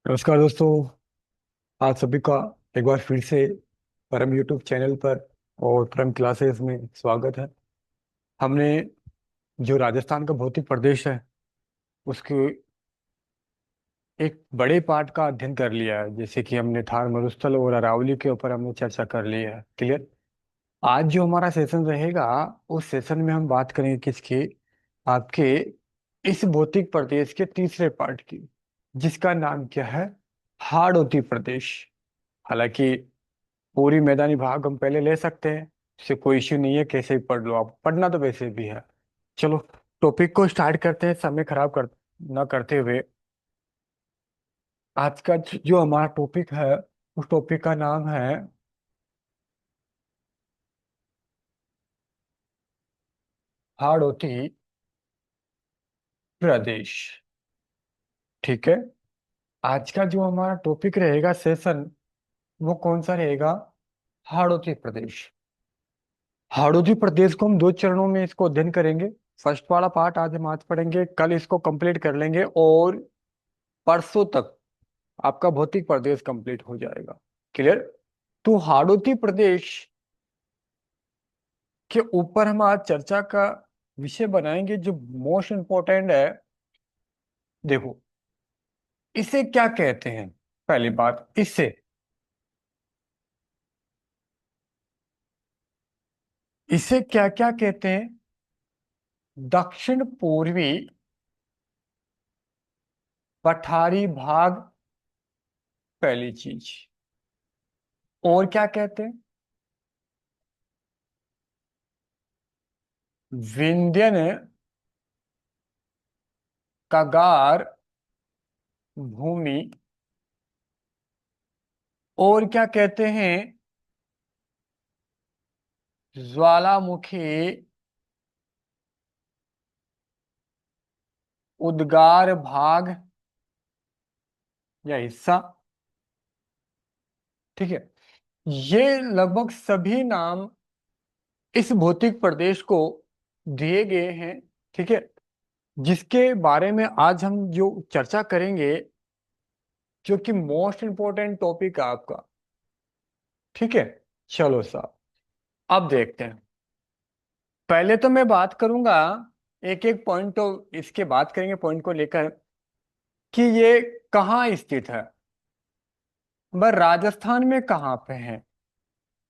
नमस्कार दोस्तों। आप सभी का एक बार फिर से परम यूट्यूब चैनल पर और परम क्लासेस में स्वागत है। हमने जो राजस्थान का भौतिक प्रदेश है उसके एक बड़े पार्ट का अध्ययन कर लिया है, जैसे कि हमने थार मरुस्थल और अरावली के ऊपर हमने चर्चा कर ली है। क्लियर। आज जो हमारा सेशन रहेगा उस सेशन में हम बात करेंगे किसकी, आपके इस भौतिक प्रदेश के तीसरे पार्ट की, जिसका नाम क्या है, हाड़ौती प्रदेश। हालांकि पूरी मैदानी भाग हम पहले ले सकते हैं, इससे कोई इश्यू नहीं है, कैसे भी पढ़ लो, आप पढ़ना तो वैसे भी है। चलो टॉपिक को स्टार्ट करते हैं, समय खराब कर ना करते हुए। आज का जो हमारा टॉपिक है उस टॉपिक का नाम है हाड़ौती प्रदेश। ठीक है। आज का जो हमारा टॉपिक रहेगा सेशन, वो कौन सा रहेगा, हाड़ौती प्रदेश। हाड़ौती प्रदेश को हम दो चरणों में इसको अध्ययन करेंगे। फर्स्ट वाला पार्ट आज हम आज पढ़ेंगे, कल इसको कंप्लीट कर लेंगे और परसों तक आपका भौतिक प्रदेश कंप्लीट हो जाएगा। क्लियर। तो हाड़ौती प्रदेश के ऊपर हम आज चर्चा का विषय बनाएंगे जो मोस्ट इंपॉर्टेंट है। देखो, इसे क्या कहते हैं। पहली बात, इसे क्या क्या कहते हैं। दक्षिण पूर्वी पठारी भाग, पहली चीज। और क्या कहते हैं, विंध्यन कगार भूमि। और क्या कहते हैं, ज्वालामुखी उद्गार भाग या हिस्सा। ठीक है। ये लगभग सभी नाम इस भौतिक प्रदेश को दिए गए हैं। ठीक है। जिसके बारे में आज हम जो चर्चा करेंगे, जो कि मोस्ट इंपॉर्टेंट टॉपिक है आपका। ठीक है। चलो साहब, अब देखते हैं। पहले तो मैं बात करूंगा, एक एक पॉइंट तो इसके बात करेंगे पॉइंट को लेकर, कि ये कहाँ स्थित है, वह राजस्थान में कहाँ पे है।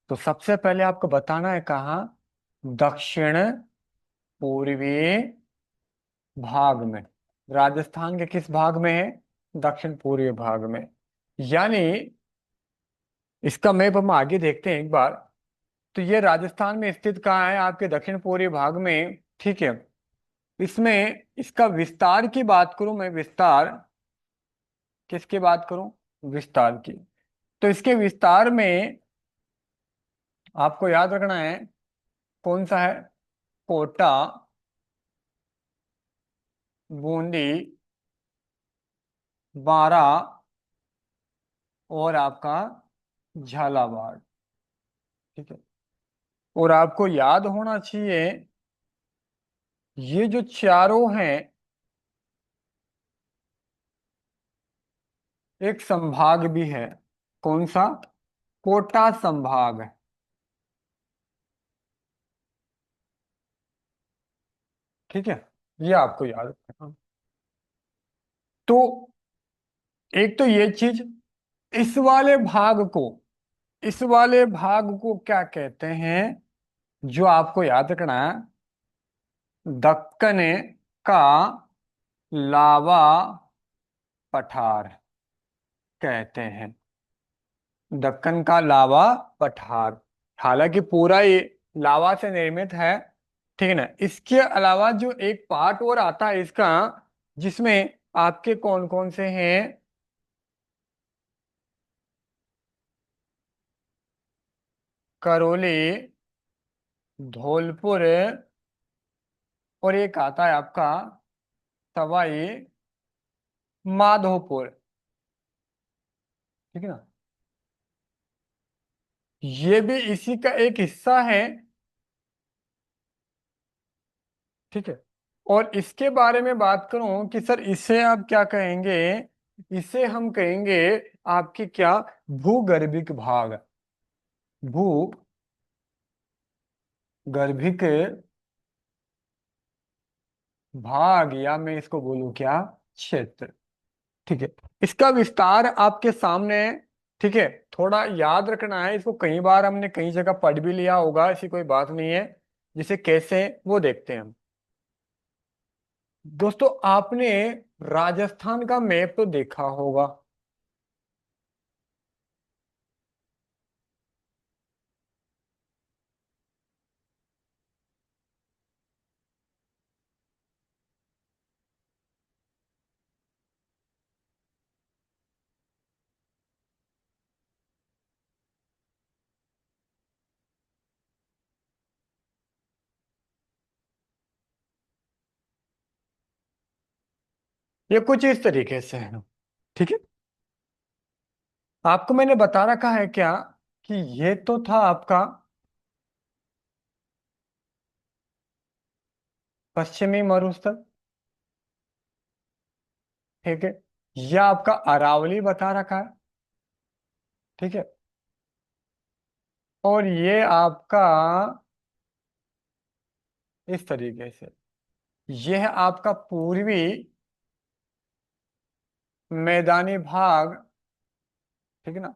तो सबसे पहले आपको बताना है कहाँ, दक्षिण पूर्वी भाग में। राजस्थान के किस भाग में है, दक्षिण पूर्वी भाग में। यानी इसका मैप हम आगे देखते हैं एक बार। तो ये राजस्थान में स्थित कहाँ है, आपके दक्षिण पूर्वी भाग में। ठीक है। इसमें इसका विस्तार की बात करूं मैं, विस्तार किसकी बात करूं, विस्तार की। तो इसके विस्तार में आपको याद रखना है कौन सा है, कोटा, बूंदी, बारा और आपका झालावाड़। ठीक है। और आपको याद होना चाहिए, ये जो चारों हैं एक संभाग भी है। कौन सा, कोटा संभाग। ठीक है। ये आपको याद रखना। तो एक तो ये चीज, इस वाले भाग को, इस वाले भाग को क्या कहते हैं, जो आपको याद रखना है, दक्कन का लावा पठार कहते हैं। दक्कन का लावा पठार। हालांकि पूरा ये लावा से निर्मित है। ठीक है ना। इसके अलावा जो एक पार्ट और आता है इसका, जिसमें आपके कौन कौन से हैं, करौली, धौलपुर, और एक आता है आपका सवाई माधोपुर। ठीक है ना। ये भी इसी का एक हिस्सा है। ठीक है। और इसके बारे में बात करूं कि सर इसे आप क्या कहेंगे, इसे हम कहेंगे आपके क्या, भूगर्भिक भाग। भूगर्भिक भाग, या मैं इसको बोलूं क्या, क्षेत्र। ठीक है, इसका विस्तार आपके सामने है। ठीक है, थोड़ा याद रखना है इसको, कई बार हमने कई जगह पढ़ भी लिया होगा, ऐसी कोई बात नहीं है। जिसे कैसे वो देखते हैं हम। दोस्तों आपने राजस्थान का मैप तो देखा होगा। ये कुछ इस तरीके से है। ठीक है, आपको मैंने बता रखा है क्या, कि ये तो था आपका पश्चिमी मरुस्थल। ठीक है, यह आपका अरावली बता रखा है। ठीक है, और ये आपका इस तरीके से, यह आपका पूर्वी मैदानी भाग। ठीक है ना,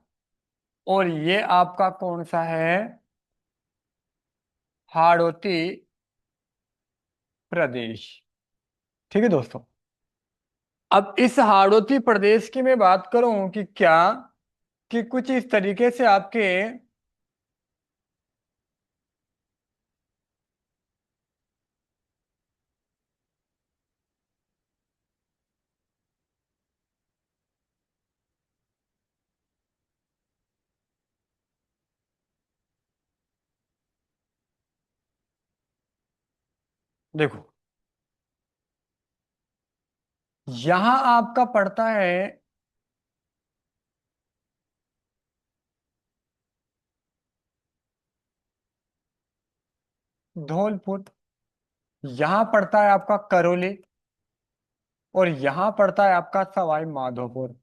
और ये आपका कौन सा है, हाड़ौती प्रदेश। ठीक है दोस्तों, अब इस हाड़ौती प्रदेश की मैं बात करूं कि क्या, कि कुछ इस तरीके से आपके, देखो यहां आपका पड़ता है धौलपुर, यहां पड़ता है आपका करौली, और यहां पड़ता है आपका सवाई माधोपुर।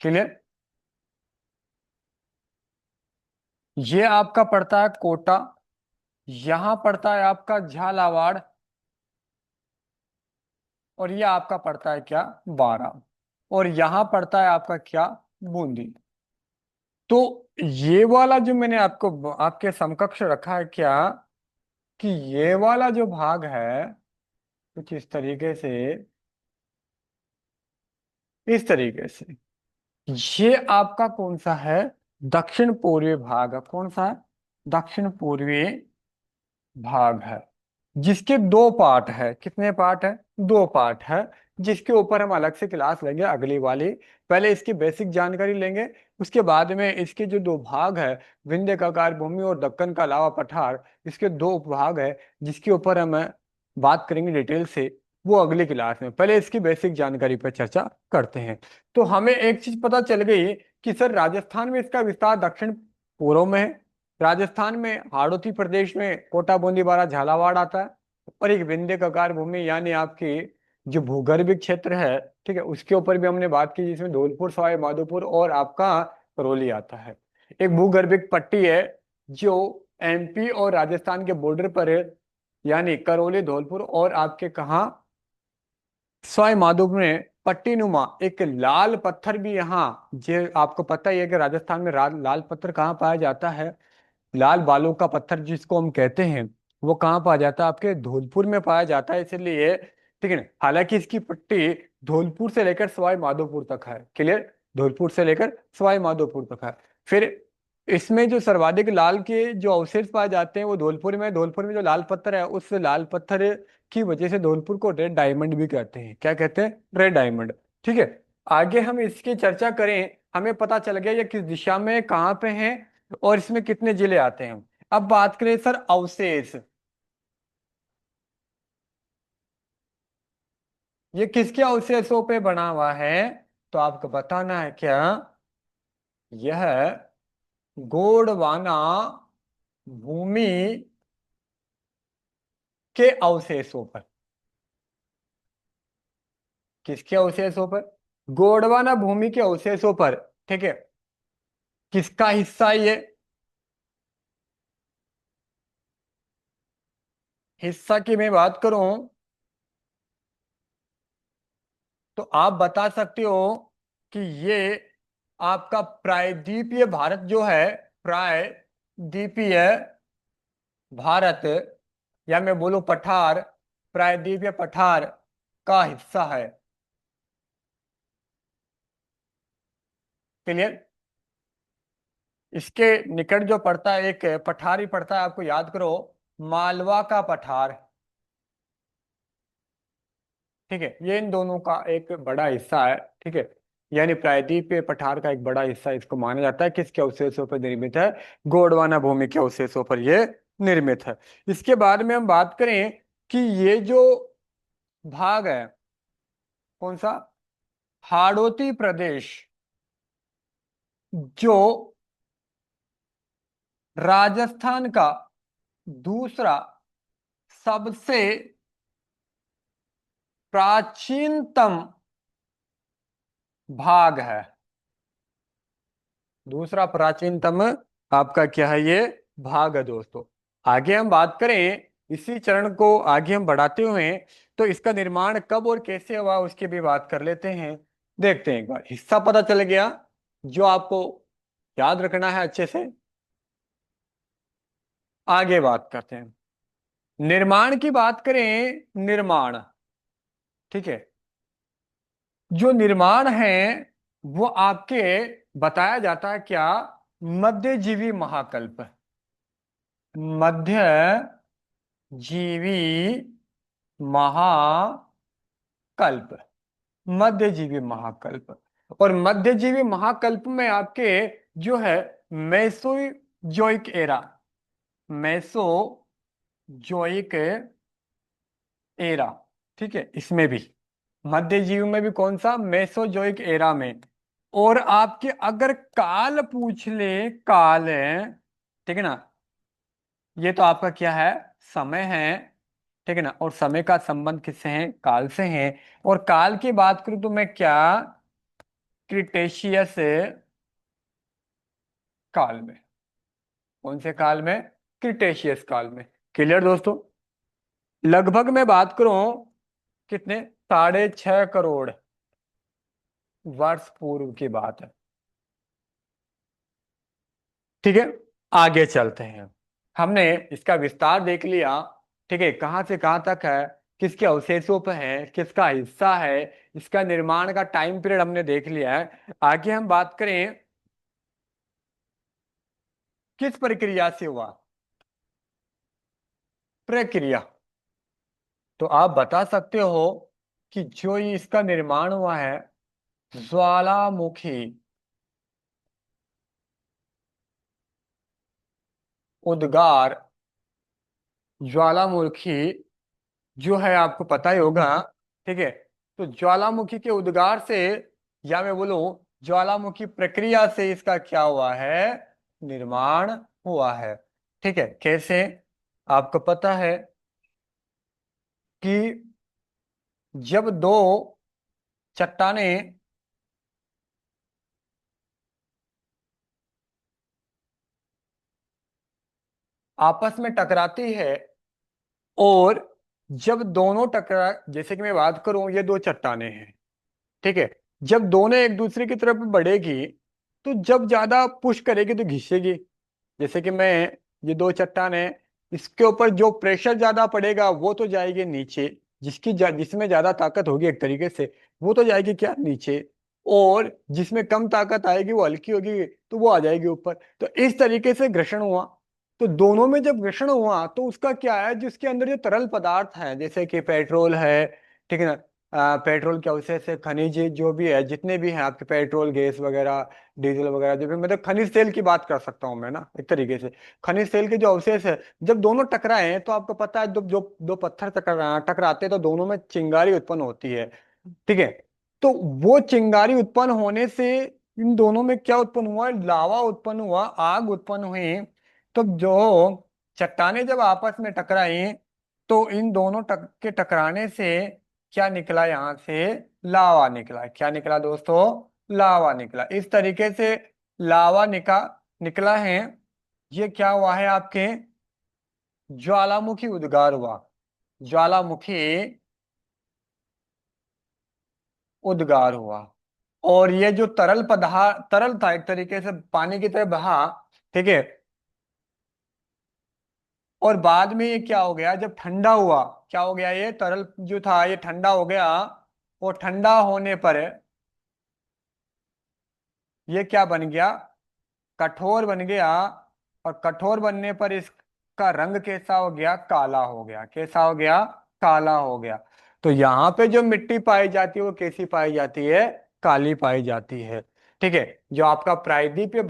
क्लियर। ये आपका पड़ता है कोटा, यहां पड़ता है आपका झालावाड़, और ये आपका पड़ता है क्या, बारां, और यहां पड़ता है आपका क्या, बूंदी। तो ये वाला जो मैंने आपको आपके समकक्ष रखा है क्या, कि ये वाला जो भाग है कुछ इस तरीके से, इस तरीके से, ये आपका कौन सा है, दक्षिण पूर्वी भाग है। कौन सा है, दक्षिण पूर्वी भाग है, जिसके दो पार्ट है। कितने पार्ट है, दो पार्ट है, जिसके ऊपर हम अलग से क्लास लेंगे अगली वाली। पहले इसकी बेसिक जानकारी लेंगे, उसके बाद में इसके जो दो भाग है, विंध्य ककार भूमि और दक्कन का लावा पठार, इसके दो उपभाग है, जिसके ऊपर हम बात करेंगे डिटेल से, वो अगली क्लास में। पहले इसकी बेसिक जानकारी पर चर्चा करते हैं। तो हमें एक चीज पता चल गई कि सर राजस्थान में इसका विस्तार दक्षिण पूर्व में है। राजस्थान में हाड़ौती प्रदेश में कोटा बूंदी बारा झालावाड़ आता है, और एक विंध्य ककार भूमि यानी आपकी जो भूगर्भिक क्षेत्र है, ठीक है, उसके ऊपर भी हमने बात की, जिसमें धौलपुर सवाई माधोपुर और आपका करौली आता है। एक भूगर्भिक पट्टी है जो एमपी और राजस्थान के बॉर्डर पर है, यानी करौली धौलपुर और आपके कहा सवाई माधोपुर में पट्टी नुमा एक लाल पत्थर भी यहाँ, जो आपको पता ही है कि राजस्थान में लाल पत्थर कहाँ पाया जाता है, लाल बालू का पत्थर जिसको हम कहते हैं, वो कहाँ पाया जाता है, आपके धौलपुर में पाया जाता है। इसलिए ठीक है ना, हालांकि इसकी पट्टी धौलपुर से लेकर सवाई माधोपुर तक है। क्लियर, धौलपुर से लेकर सवाई माधोपुर तक है। फिर इसमें जो सर्वाधिक लाल के जो अवशेष पाए जाते हैं वो धौलपुर में। धौलपुर में जो लाल पत्थर है, उस लाल पत्थर की वजह से धौलपुर को रेड डायमंड भी कहते हैं। क्या कहते हैं, रेड डायमंड। ठीक है, आगे हम इसकी चर्चा करें, हमें पता चल गया ये किस दिशा में कहाँ पे है, और इसमें कितने जिले आते हैं। अब बात करें सर अवशेष, ये किसके अवशेषों पे बना हुआ है, तो आपको बताना है क्या, यह गोंडवाना भूमि के अवशेषों पर। किसके अवशेषों पर? गोंडवाना भूमि के अवशेषों पर। ठीक है। किसका हिस्सा ये? हिस्सा की मैं बात करूं तो आप बता सकते हो कि ये आपका प्रायद्वीपीय भारत जो है, प्रायद्वीपीय भारत, या मैं बोलूं पठार, प्रायद्वीपीय पठार का हिस्सा है। क्लियर? इसके निकट जो पड़ता है एक पठार ही पड़ता है, आपको याद करो, मालवा का पठार। ठीक है, ये इन दोनों का एक बड़ा हिस्सा है। ठीक है, यानी प्रायद्वीप पे पठार का एक बड़ा हिस्सा इसको माना जाता है। किसके अवशेषों पर निर्मित है? गोंडवाना भूमि के अवशेषों पर ये निर्मित है। इसके बाद में हम बात करें कि ये जो भाग है, कौन सा? हाड़ौती प्रदेश, जो राजस्थान का दूसरा सबसे प्राचीनतम भाग है। दूसरा प्राचीनतम आपका क्या है ये? भाग है दोस्तों। आगे हम बात करें, इसी चरण को आगे हम बढ़ाते हुए, तो इसका निर्माण कब और कैसे हुआ उसकी भी बात कर लेते हैं। देखते हैं, एक बार हिस्सा पता चल गया जो आपको याद रखना है अच्छे से। आगे बात करते हैं, निर्माण की बात करें, निर्माण। ठीक है, जो निर्माण है वो आपके बताया जाता है क्या? मध्यजीवी महाकल्प। मध्य जीवी महाकल्प। मध्यजीवी महाकल्प। और मध्यजीवी महाकल्प में आपके जो है मेसोजोइक एरा, मेसोजोइक एरा। ठीक है, इसमें भी मध्यजीवी में भी कौन सा? मेसोजोइक एरा में। और आपके अगर काल पूछ ले, काल है, ठीक है ना, ये तो आपका क्या है? समय है। ठीक है ना, और समय का संबंध किससे है? काल से है। और काल की बात करूं तो मैं क्या? क्रिटेशियस काल में। कौन से काल में? क्रिटेशियस काल में। क्लियर दोस्तों? लगभग मैं बात करूं कितने? 6.5 करोड़ वर्ष पूर्व की बात है। ठीक है, आगे चलते हैं। हमने इसका विस्तार देख लिया। ठीक है, कहां से कहां तक है, किसके अवशेषों पर है, किसका हिस्सा है, इसका निर्माण का टाइम पीरियड हमने देख लिया है। आगे हम बात करें किस प्रक्रिया से हुआ। प्रक्रिया, तो आप बता सकते हो कि जो ये इसका निर्माण हुआ है, ज्वालामुखी उद्गार, ज्वालामुखी जो है आपको पता ही होगा। ठीक है, तो ज्वालामुखी के उद्गार से, या मैं बोलूं ज्वालामुखी प्रक्रिया से इसका क्या हुआ है? निर्माण हुआ है। ठीक है, कैसे? आपको पता है कि जब दो चट्टानें आपस में टकराती है, और जब दोनों टकरा, जैसे कि मैं बात करूं, ये दो चट्टानें हैं। ठीक है, जब दोनों एक दूसरे की तरफ बढ़ेगी, तो जब ज्यादा पुश करेगी तो घिसेगी। जैसे कि मैं, ये दो चट्टान है, इसके ऊपर जो प्रेशर ज्यादा पड़ेगा वो तो जाएगी नीचे। जिसमें ज्यादा ताकत होगी एक तरीके से, वो तो जाएगी क्या? नीचे। और जिसमें कम ताकत आएगी, वो हल्की होगी, तो वो आ जाएगी ऊपर। तो इस तरीके से घर्षण हुआ। तो दोनों में जब घर्षण हुआ तो उसका क्या है, जिसके अंदर जो तरल पदार्थ है, जैसे कि पेट्रोल है, ठीक है ना, पेट्रोल के अवशेष से खनिज जो भी है, जितने भी हैं आपके, पेट्रोल, गैस वगैरह, डीजल वगैरह, जो भी, मतलब खनिज तेल की बात कर सकता हूँ मैं ना एक तरीके से। खनिज तेल के जो अवशेष है, जब दोनों टकराए हैं, तो आपको पता है, जब जो दो पत्थर टकराते हैं तो दोनों में चिंगारी उत्पन्न होती है। ठीक है, तो वो चिंगारी उत्पन्न होने से इन दोनों में क्या उत्पन्न हुआ? लावा उत्पन्न हुआ, आग उत्पन्न हुई। तो जो चट्टाने जब आपस में टकराई, तो इन दोनों के टकराने से क्या निकला यहां से? लावा निकला। क्या निकला दोस्तों? लावा निकला। इस तरीके से लावा निकला है। ये क्या हुआ है आपके? ज्वालामुखी उद्गार हुआ। ज्वालामुखी उद्गार हुआ। और ये जो तरल था, एक तरीके से पानी की तरह बहा, ठीक है। और बाद में ये क्या हो गया, जब ठंडा हुआ, क्या हो गया, ये तरल जो था ये ठंडा हो गया। और ठंडा होने पर ये क्या बन गया? कठोर बन गया। और कठोर बनने पर इसका रंग कैसा हो गया? काला हो गया। कैसा हो गया? काला हो गया। तो यहाँ पे जो मिट्टी पाई जाती है वो कैसी पाई जाती है? काली पाई जाती है। ठीक है। जो आपका प्रायद्वीपीय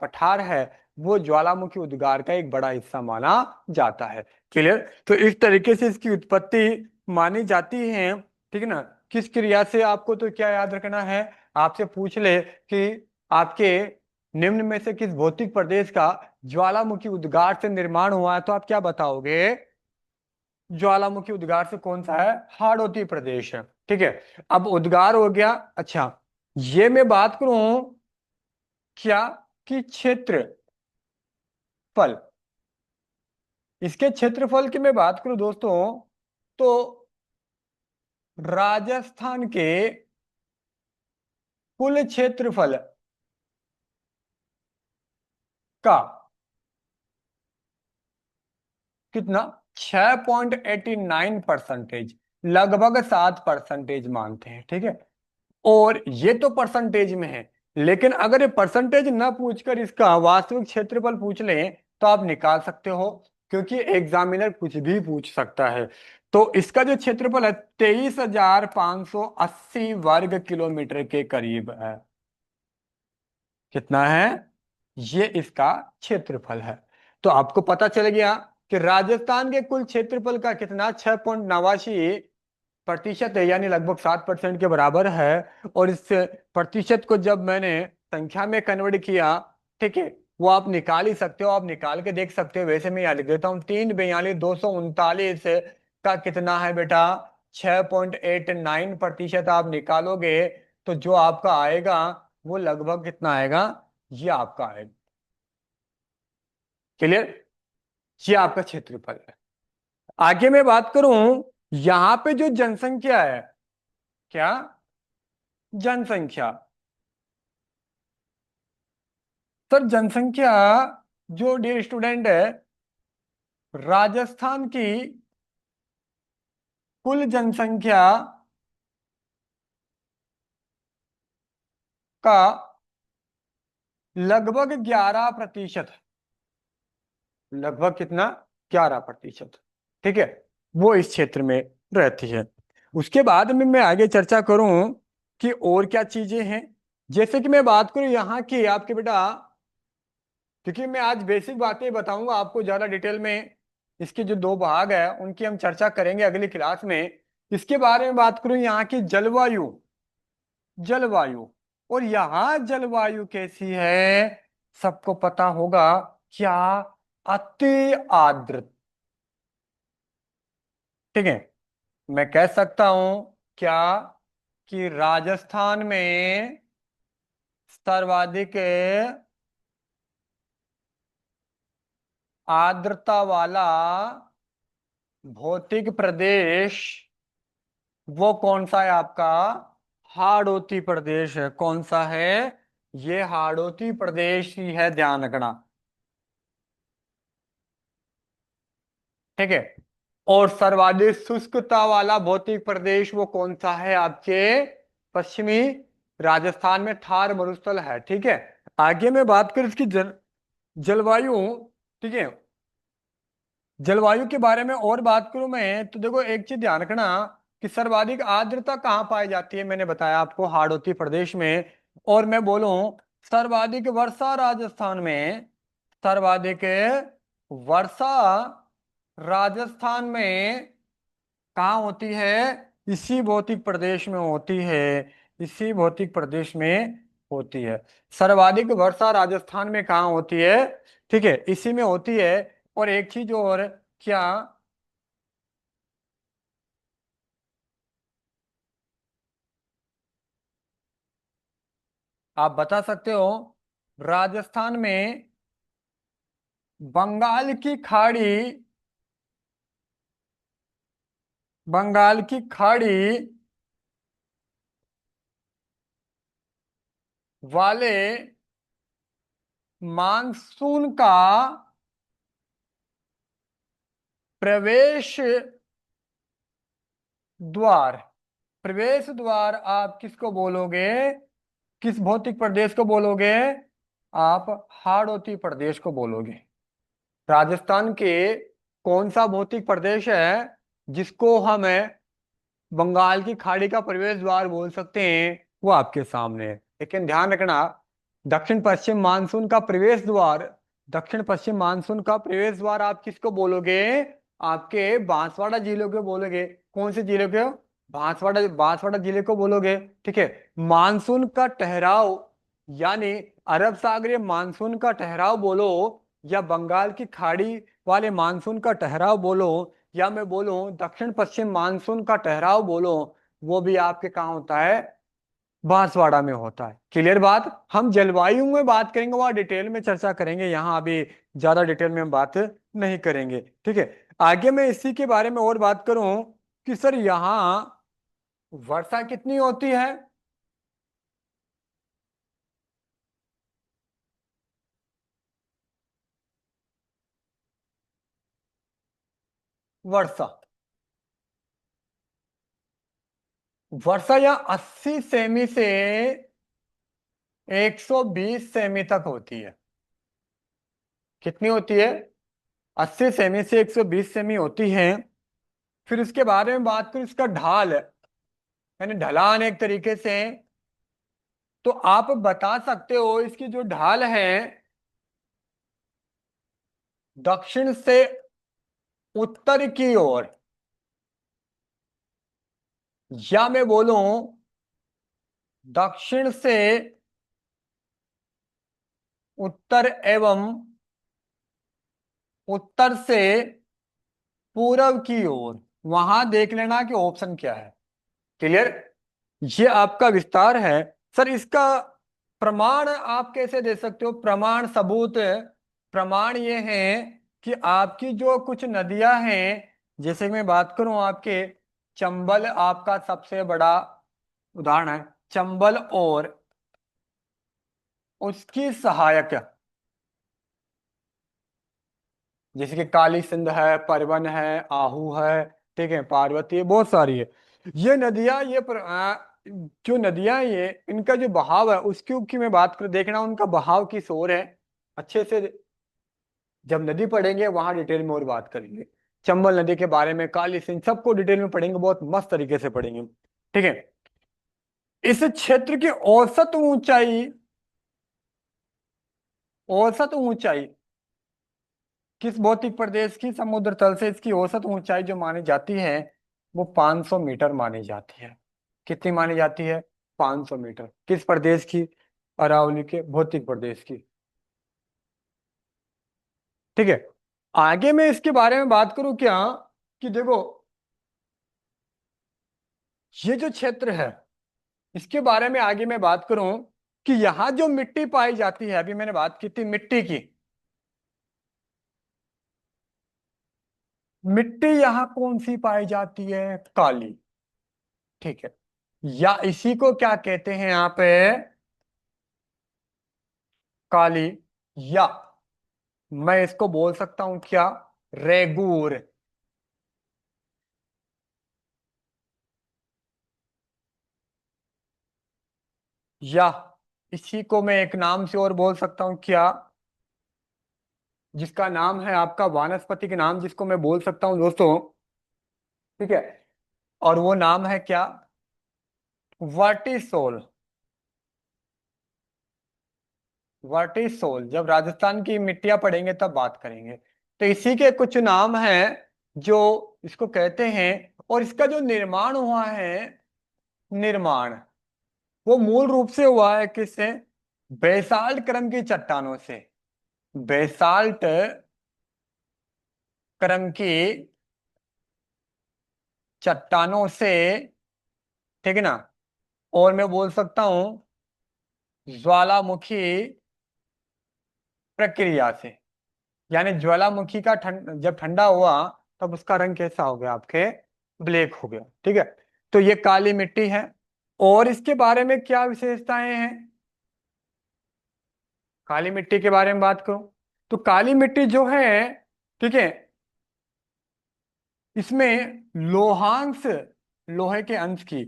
पठार है वो ज्वालामुखी उद्गार का एक बड़ा हिस्सा माना जाता है। क्लियर? तो इस तरीके से इसकी उत्पत्ति मानी जाती है। ठीक है ना? किस क्रिया से? आपको तो क्या याद रखना है, आपसे पूछ ले कि आपके निम्न में से किस भौतिक प्रदेश का ज्वालामुखी उद्गार से निर्माण हुआ है, तो आप क्या बताओगे? ज्वालामुखी उद्गार से कौन सा है? हाड़ौती प्रदेश है। ठीक है। अब उद्गार हो गया। अच्छा, ये मैं बात करूं क्या कि क्षेत्रफल, इसके क्षेत्रफल की मैं बात करूं दोस्तों, तो राजस्थान के कुल क्षेत्रफल का कितना? 6.89%, लगभग 7% मानते हैं। ठीक है। और ये तो परसेंटेज में है, लेकिन अगर ये परसेंटेज ना पूछकर इसका वास्तविक क्षेत्रफल पूछ लें तो आप निकाल सकते हो, क्योंकि एग्जामिनर कुछ भी पूछ सकता है। तो इसका जो क्षेत्रफल है 23,580 वर्ग किलोमीटर के करीब है। कितना है? ये इसका क्षेत्रफल है। तो आपको पता चल गया कि राजस्थान के कुल क्षेत्रफल का कितना, 6.89% है, यानी लगभग 7% के बराबर है। और इस प्रतिशत को जब मैंने संख्या में कन्वर्ट किया, ठीक है, वो आप निकाल ही सकते हो, आप निकाल के देख सकते हो। वैसे मैं यहाँ लिख देता हूँ, 3,42,239 का कितना है बेटा? 6.89% आप निकालोगे तो जो आपका आएगा वो लगभग कितना आएगा? ये आपका आएगा। क्लियर? ये आपका क्षेत्रफल है। आगे मैं बात करूं, यहां पे जो जनसंख्या है, क्या? जनसंख्या। सर जनसंख्या, जो डियर स्टूडेंट है, राजस्थान की कुल जनसंख्या का लगभग 11%, लगभग कितना? 11%। ठीक है। वो इस क्षेत्र में रहती है। उसके बाद में मैं आगे चर्चा करूं कि और क्या चीजें हैं। जैसे कि मैं बात करूं यहाँ की आपके बेटा, क्योंकि मैं आज बेसिक बातें बताऊंगा आपको, ज्यादा डिटेल में इसके जो दो भाग है उनकी हम चर्चा करेंगे अगली क्लास में। इसके बारे में बात करूं, यहाँ की जलवायु, जलवायु, और यहाँ जलवायु कैसी है सबको पता होगा। क्या? अति आर्द्र। ठीक है। मैं कह सकता हूं क्या कि राजस्थान में सर्वाधिक आर्द्रता वाला भौतिक प्रदेश वो कौन सा है आपका? हाड़ौती प्रदेश है। कौन सा है? ये हाड़ौती प्रदेश ही है, ध्यान रखना। ठीक है। और सर्वाधिक शुष्कता वाला भौतिक प्रदेश वो कौन सा है आपके? पश्चिमी राजस्थान में थार मरुस्थल है। ठीक है। आगे मैं बात करूं इसकी जलवायु, ठीक है, जलवायु के बारे में और बात करूं मैं, तो देखो एक चीज ध्यान रखना कि सर्वाधिक आर्द्रता कहाँ पाई जाती है, मैंने बताया आपको हाड़ौती प्रदेश में। और मैं बोलूं सर्वाधिक वर्षा राजस्थान में, सर्वाधिक वर्षा राजस्थान में कहाँ होती है? इसी भौतिक प्रदेश में होती है। इसी भौतिक प्रदेश में होती है। सर्वाधिक वर्षा राजस्थान में कहाँ होती है? ठीक है, इसी में होती है। और एक चीज और, क्या आप बता सकते हो राजस्थान में बंगाल की खाड़ी, बंगाल की खाड़ी वाले मानसून का प्रवेश द्वार, प्रवेश द्वार आप किसको बोलोगे? किस भौतिक प्रदेश को बोलोगे? आप हाड़ौती प्रदेश को बोलोगे। राजस्थान के कौन सा भौतिक प्रदेश है जिसको हम बंगाल की खाड़ी का प्रवेश द्वार बोल सकते हैं? वो आपके सामने है। लेकिन ध्यान रखना, दक्षिण पश्चिम मानसून का प्रवेश द्वार, दक्षिण पश्चिम मानसून का प्रवेश द्वार आप किसको बोलोगे? आपके बांसवाड़ा जिले को बोलोगे। कौन से जिले को? बांसवाड़ा, बांसवाड़ा जिले को बोलोगे। ठीक है। मानसून का ठहराव, यानी अरब सागरीय मानसून का ठहराव बोलो, या बंगाल की खाड़ी वाले मानसून का ठहराव बोलो, या मैं बोलूं दक्षिण पश्चिम मानसून का ठहराव बोलो, वो भी आपके कहाँ होता है? बांसवाड़ा में होता है। क्लियर बात? हम जलवायु में बात करेंगे, वहां डिटेल में चर्चा करेंगे, यहाँ अभी ज्यादा डिटेल में हम बात नहीं करेंगे। ठीक है। आगे मैं इसी के बारे में और बात करूं कि सर यहाँ वर्षा कितनी होती है? वर्षा, वर्षा या 80 सेमी से 120 सेमी तक होती है। कितनी होती है? 80 सेमी से 120 सेमी होती है। फिर इसके बारे में बात करूं, इसका ढाल यानी ढलान एक तरीके से, तो आप बता सकते हो इसकी जो ढाल है दक्षिण से उत्तर की ओर, या मैं बोलूं दक्षिण से उत्तर एवं उत्तर से पूरब की ओर। वहां देख लेना कि ऑप्शन क्या है। क्लियर? ये आपका विस्तार है। सर इसका प्रमाण आप कैसे दे सकते हो? प्रमाण, सबूत, प्रमाण ये है कि आपकी जो कुछ नदियां हैं, जैसे कि मैं बात करूं आपके चंबल आपका सबसे बड़ा उदाहरण है, चंबल और उसकी सहायक, जैसे कि काली सिंध है, परवन है, आहू है, ठीक है, पार्वती है, बहुत सारी है ये नदियां। जो नदियां ये इनका जो बहाव है उसकी की मैं बात कर देखना, उनका बहाव किस ओर है अच्छे से। जब नदी पढ़ेंगे वहां डिटेल में और बात करेंगे। चंबल नदी के बारे में, काली सिंध, सबको डिटेल में पढ़ेंगे, बहुत मस्त तरीके से पढ़ेंगे। ठीक है। इस क्षेत्र की औसत ऊंचाई, औसत ऊंचाई किस भौतिक प्रदेश की समुद्र तल से इसकी औसत ऊंचाई जो मानी जाती है वो 500 मीटर मानी जाती है। कितनी मानी जाती है? 500 मीटर। किस प्रदेश की? अरावली के भौतिक प्रदेश की। ठीक है। आगे मैं इसके बारे में बात करूं क्या, कि देखो ये जो क्षेत्र है इसके बारे में आगे मैं बात करूं कि यहां जो मिट्टी पाई जाती है, अभी मैंने बात की थी मिट्टी की, मिट्टी यहां कौन सी पाई जाती है? काली। ठीक है। या इसी को क्या कहते हैं यहाँ पे? काली, या मैं इसको बोल सकता हूं क्या? रेगूर। या इसी को मैं एक नाम से और बोल सकता हूं क्या, जिसका नाम है आपका वानस्पति के नाम, जिसको मैं बोल सकता हूं दोस्तों। ठीक है। और वो नाम है क्या? वर्टिसोल। वर्टिसोल, जब राजस्थान की मिट्टियां पढ़ेंगे तब बात करेंगे। तो इसी के कुछ नाम हैं जो इसको कहते हैं। और इसका जो निर्माण हुआ है, निर्माण वो मूल रूप से हुआ है किससे? बेसाल्ट क्रम की चट्टानों से। बेसाल्ट क्रम की चट्टानों से। ठीक है ना? और मैं बोल सकता हूं ज्वालामुखी प्रक्रिया से। यानी ज्वालामुखी का जब ठंडा हुआ तब उसका रंग कैसा हो गया आपके, ब्लैक हो गया। ठीक है, तो ये काली मिट्टी है। और इसके बारे में क्या विशेषताएं हैं, काली मिट्टी के बारे में बात करूं तो काली मिट्टी जो है, ठीक है, इसमें लोहांश, लोहे के अंश की,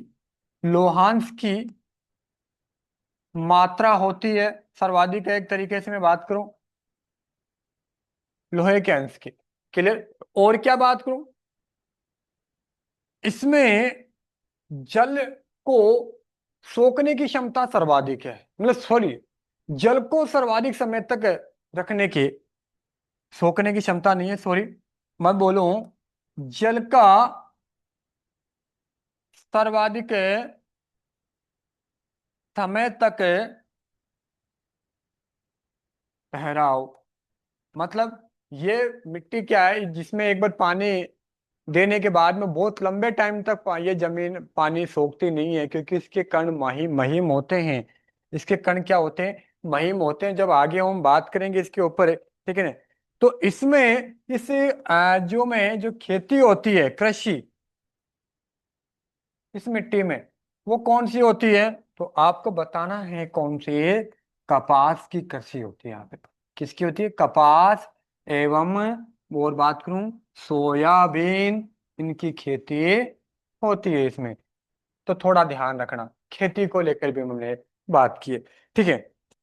लोहांश की मात्रा होती है सर्वाधिक। एक तरीके से मैं बात करूं लोहे के अंश की, क्लियर। और क्या बात करूं, इसमें जल को सोखने की क्षमता सर्वाधिक है, मतलब सॉरी, जल को सर्वाधिक समय तक रखने की, सोखने की क्षमता नहीं है, सॉरी, मैं बोलूं जल का सर्वाधिक समय तक ठहराव। मतलब ये मिट्टी क्या है, जिसमें एक बार पानी देने के बाद में बहुत लंबे टाइम तक ये जमीन पानी सोखती नहीं है, क्योंकि इसके कण महीम महीम होते हैं। इसके कण क्या होते हैं, महीम होते हैं। जब आगे हम बात करेंगे इसके ऊपर, ठीक है ना। तो इसमें इस जो में जो खेती होती है, कृषि, इस मिट्टी में वो कौन सी होती है, तो आपको बताना है कौन सी है। कपास की कृषि होती है यहाँ पे। किसकी होती है, कपास एवं, और बात करूं सोयाबीन, इनकी खेती होती है इसमें। तो थोड़ा ध्यान रखना, खेती को लेकर भी हमने बात की है, ठीक है।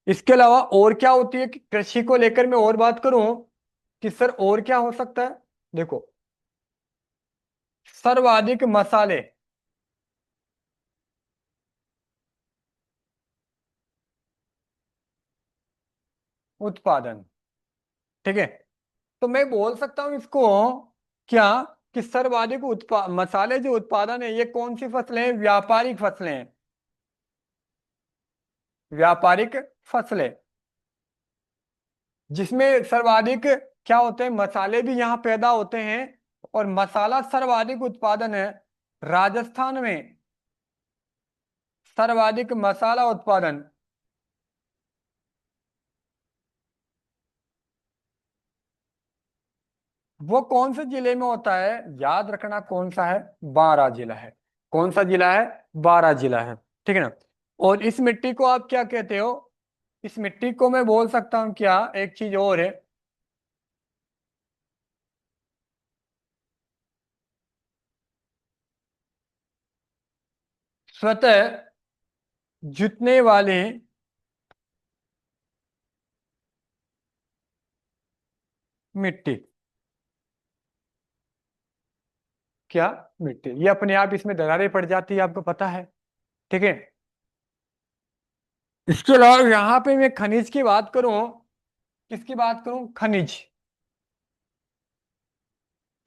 इसके अलावा और क्या होती है कि कृषि को लेकर मैं और बात करूं कि सर और क्या हो सकता है, देखो, सर्वाधिक मसाले उत्पादन, ठीक है। तो मैं बोल सकता हूं इसको क्या, कि सर्वाधिक मसाले जो उत्पादन है, ये कौन सी फसलें हैं, व्यापारिक फसलें हैं, व्यापारिक फसलें, जिसमें सर्वाधिक क्या होते हैं, मसाले भी यहाँ पैदा होते हैं। और मसाला सर्वाधिक उत्पादन है राजस्थान में, सर्वाधिक मसाला उत्पादन वो कौन से जिले में होता है, याद रखना कौन सा है, बारां जिला है। कौन सा जिला है, बारां जिला है, ठीक है ना। और इस मिट्टी को आप क्या कहते हो, इस मिट्टी को मैं बोल सकता हूं क्या, एक चीज और है, स्वतः जुतने वाले मिट्टी। क्या, मिट्टी ये अपने आप इसमें दरारें पड़ जाती है, आपको पता है, ठीक है। इसके अलावा यहाँ पे मैं खनिज की बात करूं, किसकी बात करूं, खनिज।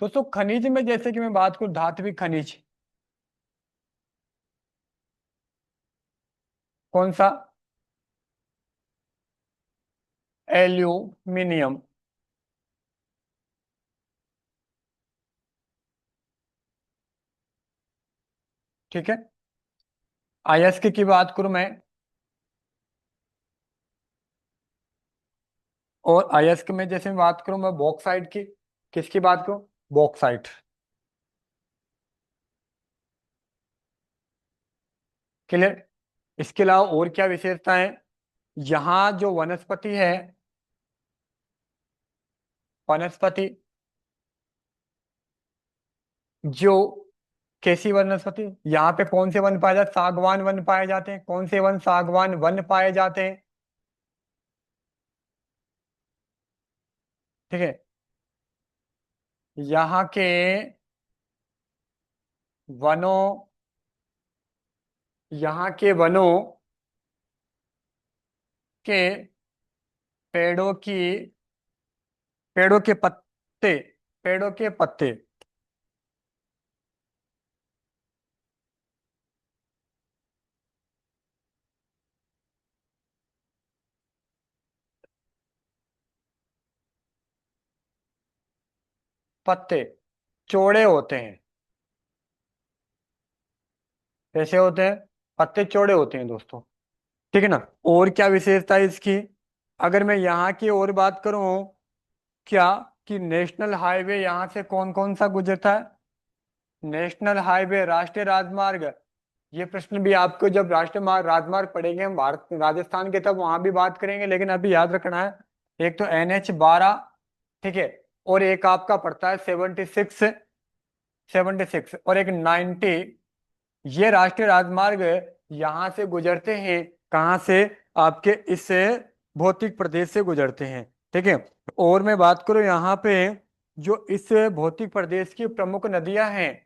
दोस्तों खनिज में जैसे कि मैं बात करूं धात्विक खनिज, कौन सा, एल्यूमिनियम, ठीक है। अयस्क की बात करूं मैं, और अयस्क में जैसे मैं बात करूं मैं बॉक्साइट की, किसकी बात करूं, बॉक्साइट, क्लियर। इसके अलावा और क्या विशेषता है, यहाँ जो वनस्पति है, वनस्पति जो, कैसी वनस्पति, यहाँ पे कौन से वन पाए जाते, सागवान वन पाए जाते हैं, कौन से वन, सागवान वन पाए जाते हैं, ठीक है। यहाँ के वनों, यहाँ के वनों के पेड़ों की, पेड़ों के पत्ते, पेड़ों के पत्ते, पत्ते चौड़े होते हैं, कैसे होते हैं, पत्ते चौड़े होते हैं दोस्तों, ठीक है ना। और क्या विशेषता है इसकी, अगर मैं यहाँ की और बात करूं, क्या कि नेशनल हाईवे यहाँ से कौन कौन सा गुजरता है, नेशनल हाईवे राष्ट्रीय राजमार्ग। ये प्रश्न भी आपको जब राष्ट्रीय मार्ग राजमार्ग पढ़ेंगे हम भारत राजस्थान के, तब वहां भी बात करेंगे, लेकिन अभी याद रखना है, एक तो NH 12, ठीक है, और एक आपका पड़ता है 76, 76 और एक 90। ये राष्ट्रीय राजमार्ग यहाँ से गुजरते हैं, कहाँ से, आपके इस भौतिक प्रदेश से गुजरते हैं, ठीक है। और मैं बात करूँ यहाँ पे, जो इस भौतिक प्रदेश की प्रमुख नदियां हैं,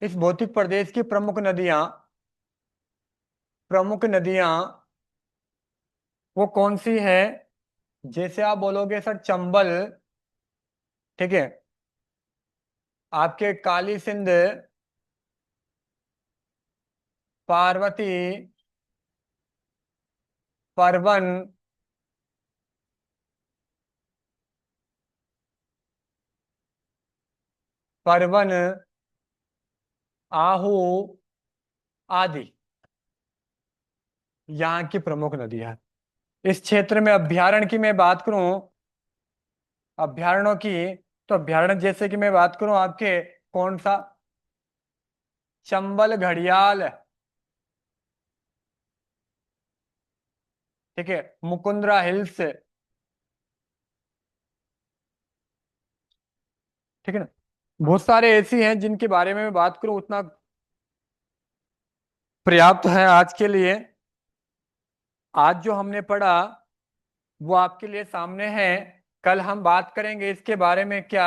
इस भौतिक प्रदेश की प्रमुख नदियां वो कौन सी है, जैसे आप बोलोगे सर चंबल, ठीक है, आपके काली सिंध, पार्वती, परवन, परवन, आहू आदि यहाँ की प्रमुख नदियां हैं। इस क्षेत्र में अभ्यारण्य की मैं बात करूं, अभ्यारण्यों की, तो अभ्यारण्य जैसे कि मैं बात करूं आपके, कौन सा, चंबल घड़ियाल, ठीक है, मुकुंदरा हिल्स, ठीक है ना। बहुत सारे ऐसी हैं जिनके बारे में मैं बात करूं उतना पर्याप्त है आज के लिए। आज जो हमने पढ़ा वो आपके लिए सामने है, कल हम बात करेंगे इसके बारे में, क्या,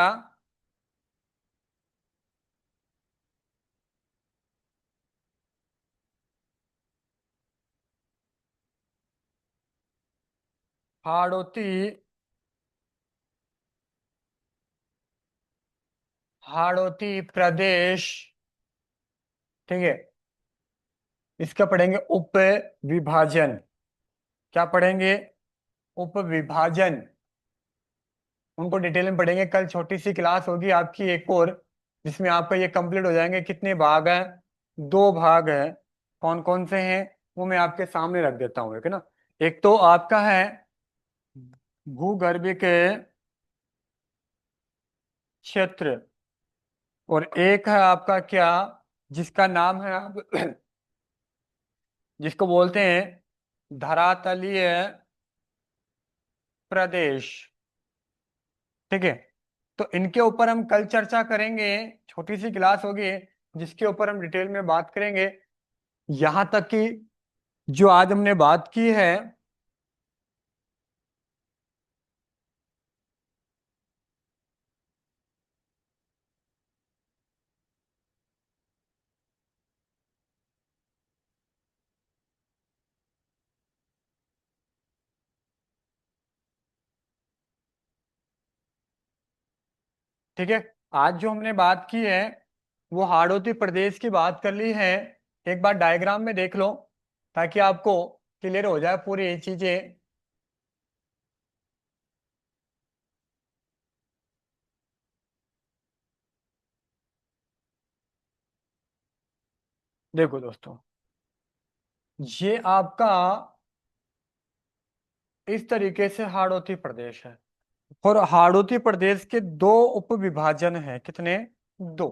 हाड़ौती, हाड़ौती प्रदेश, ठीक है, इसका पढ़ेंगे उप विभाजन। क्या पढ़ेंगे, उप विभाजन, उनको डिटेल में पढ़ेंगे कल, छोटी सी क्लास होगी आपकी एक और, जिसमें आपका ये कंप्लीट हो जाएंगे। कितने भाग हैं, 2 भाग हैं, कौन कौन से हैं वो मैं आपके सामने रख देता हूँ, है ना। एक तो आपका है भूगर्भ के क्षेत्र, और एक है आपका क्या, जिसका नाम है आप जिसको बोलते हैं धरातलीय प्रदेश, ठीक है। तो इनके ऊपर हम कल चर्चा करेंगे, छोटी सी क्लास होगी जिसके ऊपर हम डिटेल में बात करेंगे। यहां तक कि जो आज हमने बात की है, ठीक है, आज जो हमने बात की है वो हाड़ौती प्रदेश की बात कर ली है। एक बार डायग्राम में देख लो ताकि आपको क्लियर हो जाए पूरी चीजें। देखो दोस्तों, ये आपका इस तरीके से हाड़ौती प्रदेश है, और हाड़ौती प्रदेश के 2 उप विभाजन हैं, कितने, 2।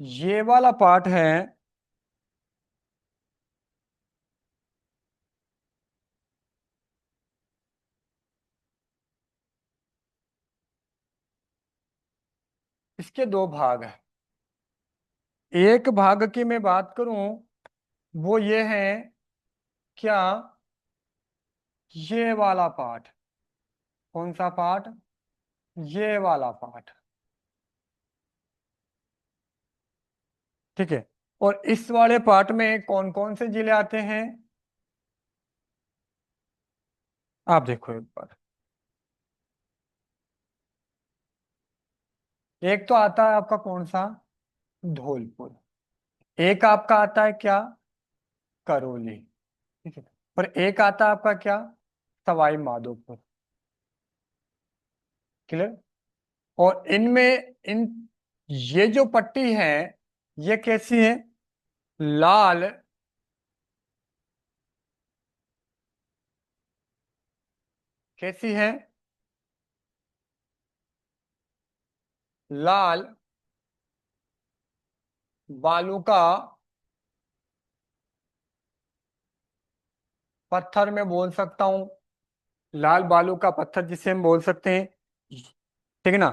ये वाला पार्ट है, इसके 2 भाग हैं। एक भाग की मैं बात करूं, वो ये है, क्या, ये वाला पार्ट, कौन सा पार्ट, ये वाला पार्ट, ठीक है। और इस वाले पार्ट में कौन कौन से जिले आते हैं, आप देखो एक बार। एक तो आता है आपका कौन सा, धौलपुर। एक आपका आता है क्या, करौली, ठीक है। और एक आता है आपका क्या, सवाई माधोपुर, क्लियर। और इनमें इन ये जो पट्टी है ये कैसी है, लाल कैसी है? लाल बालू का पत्थर मैं बोल सकता हूं। लाल बालू का पत्थर जिसे हम बोल सकते हैं, ठीक है ना।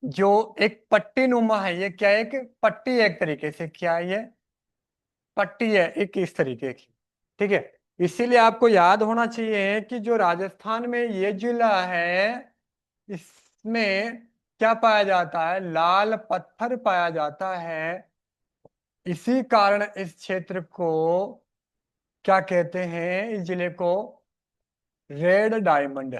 जो एक पट्टी नुमा है, ये क्या है? एक पट्टी है, एक तरीके से क्या है ये? पट्टी है एक इस तरीके की, ठीक है। इसीलिए आपको याद होना चाहिए कि जो राजस्थान में ये जिला है, इसमें क्या पाया जाता है? लाल पत्थर पाया जाता है। इसी कारण इस क्षेत्र को क्या कहते हैं? इस जिले को रेड डायमंड,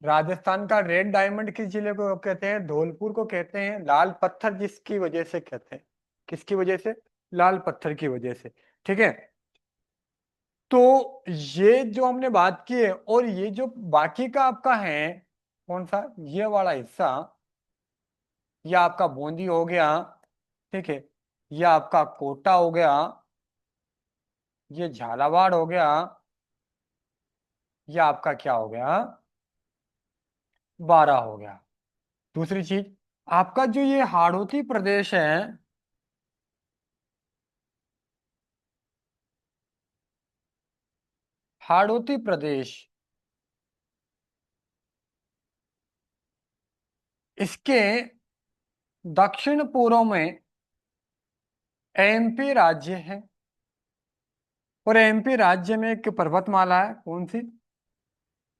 राजस्थान का रेड डायमंड किस जिले को कहते हैं? धौलपुर को कहते हैं। लाल पत्थर जिसकी वजह से कहते हैं, किसकी वजह से? लाल पत्थर की वजह से, ठीक है। तो ये जो हमने बात की है, और ये जो बाकी का आपका है, कौन सा? ये वाला हिस्सा, ये आपका बूंदी हो गया, ठीक है। ये आपका कोटा हो गया, ये झालावाड़ हो गया, ये आपका क्या हो गया? बारा हो गया। दूसरी चीज, आपका जो ये हाड़ौती प्रदेश है, हाड़ौती प्रदेश, इसके दक्षिण पूर्व में एमपी राज्य है। और एमपी राज्य में एक पर्वतमाला है, कौन सी?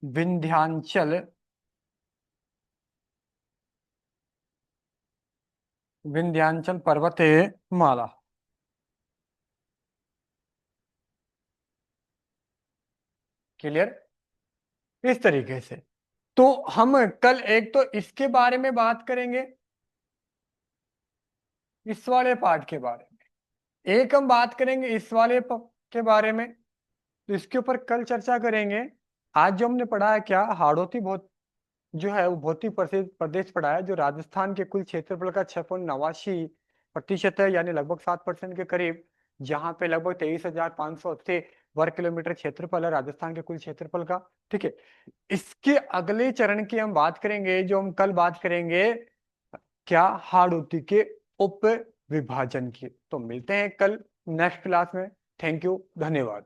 विंध्याचल, विंध्याचल पर्वत माला। क्लियर? इस तरीके से। तो हम कल एक तो इसके बारे में बात करेंगे, इस वाले पार्ट के बारे में। एक हम बात करेंगे इस वाले के बारे में, तो इसके ऊपर कल चर्चा करेंगे। आज जो हमने पढ़ा है क्या, हाड़ौती बहुत जो है वो बहुत ही प्रसिद्ध प्रदेश पड़ा है, जो राजस्थान के कुल क्षेत्रफल का 6.89% है, यानी लगभग 7% के करीब। जहां पे लगभग 23,580 वर्ग किलोमीटर क्षेत्रफल है राजस्थान के कुल क्षेत्रफल का, ठीक है। इसके अगले चरण की हम बात करेंगे, जो हम कल बात करेंगे क्या, हाड़ौती के उप विभाजन की। तो मिलते हैं कल नेक्स्ट क्लास में। थैंक यू, धन्यवाद।